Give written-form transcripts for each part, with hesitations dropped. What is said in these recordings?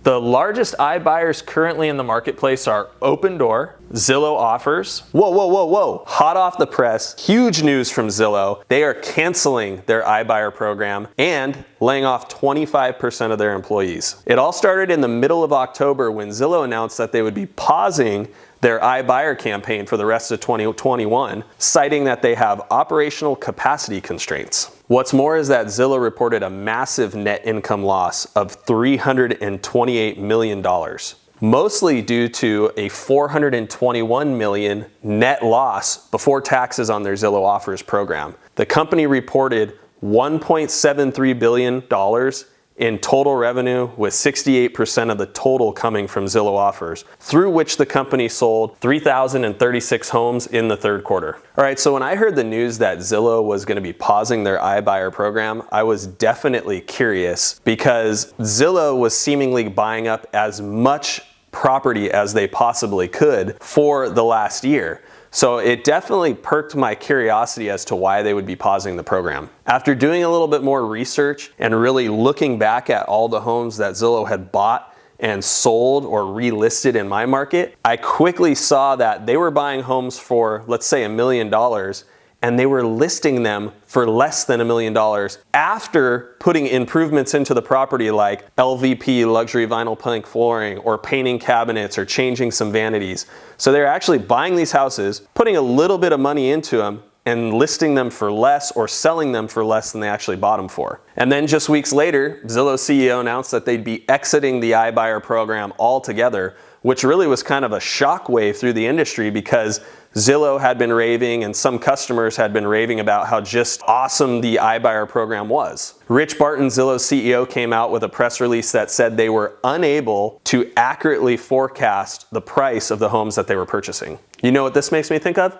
The largest iBuyers currently in the marketplace are Opendoor, Zillow Offers. Whoa. Hot off the press, huge news from Zillow. They are canceling their iBuyer program and laying off 25% of their employees. It all started in the middle of October when Zillow announced that they would be pausing their iBuyer campaign for the rest of 2021, citing that they have operational capacity constraints. What's more is that Zillow reported a massive net income loss of $328 million, mostly due to a $421 million net loss before taxes on their Zillow Offers program. The company reported $1.73 billion in total revenue, with 68% of the total coming from Zillow Offers, through which the company sold 3,036 homes in the third quarter. All right, so when I heard the news that Zillow was going to be pausing their iBuyer program, I was definitely curious, because Zillow was seemingly buying up as much property as they possibly could for the last year. So it definitely perked my curiosity as to why they would be pausing the program. After doing a little bit more research and really looking back at all the homes that Zillow had bought and sold or relisted in my market, I quickly saw that they were buying homes for, let's say, $1 million, and they were listing them for less than $1 million after putting improvements into the property like LVP, luxury vinyl plank flooring, or painting cabinets or changing some vanities. So they're actually buying these houses, putting a little bit of money into them, and listing them for less or selling them for less than they actually bought them for. And then just weeks later, Zillow's CEO announced that they'd be exiting the iBuyer program altogether, which really was kind of a shockwave through the industry, because Zillow had been raving and some customers had been raving about how just awesome the iBuyer program was. Rich Barton, Zillow's CEO, came out with a press release that said they were unable to accurately forecast the price of the homes that they were purchasing. You know what this makes me think of?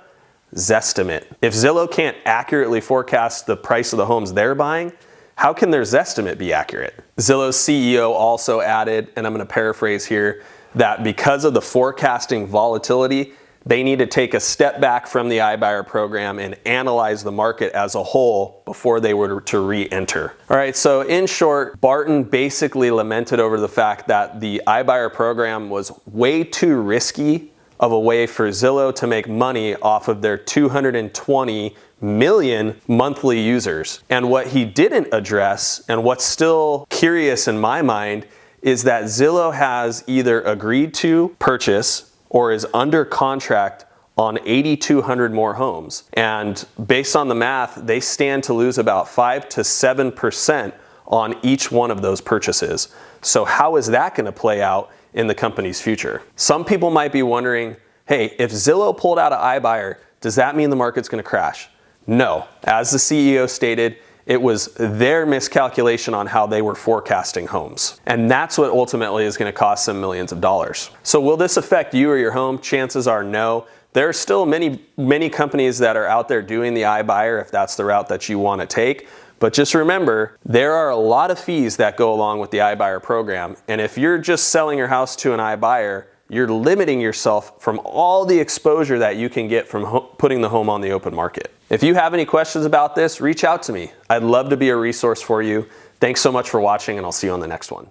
Zestimate. If Zillow can't accurately forecast the price of the homes they're buying, how can their Zestimate be accurate? Zillow's CEO also added, and I'm going to paraphrase here, that because of the forecasting volatility, they need to take a step back from the iBuyer program and analyze the market as a whole before they were to re-enter. All right, so in short, Barton basically lamented over the fact that the iBuyer program was way too risky of a way for Zillow to make money off of their 220 million monthly users. And what he didn't address, and what's still curious in my mind, is that Zillow has either agreed to purchase or is under contract on 8,200 more homes. And based on the math, they stand to lose about 5 to 7% on each one of those purchases. So how is that going to play out in the company's future? Some people might be wondering, hey, if Zillow pulled out of iBuyer, does that mean the market's going to crash? No. As the CEO stated, it was their miscalculation on how they were forecasting homes. And that's what ultimately is going to cost them millions of dollars. So will this affect you or your home? Chances are no. There are still many companies that are out there doing the iBuyer if that's the route that you want to take. But just remember, there are a lot of fees that go along with the iBuyer program. And if you're just selling your house to an iBuyer, you're limiting yourself from all the exposure that you can get from putting the home on the open market. If you have any questions about this, reach out to me. I'd love to be a resource for you. Thanks so much for watching, and I'll see you on the next one.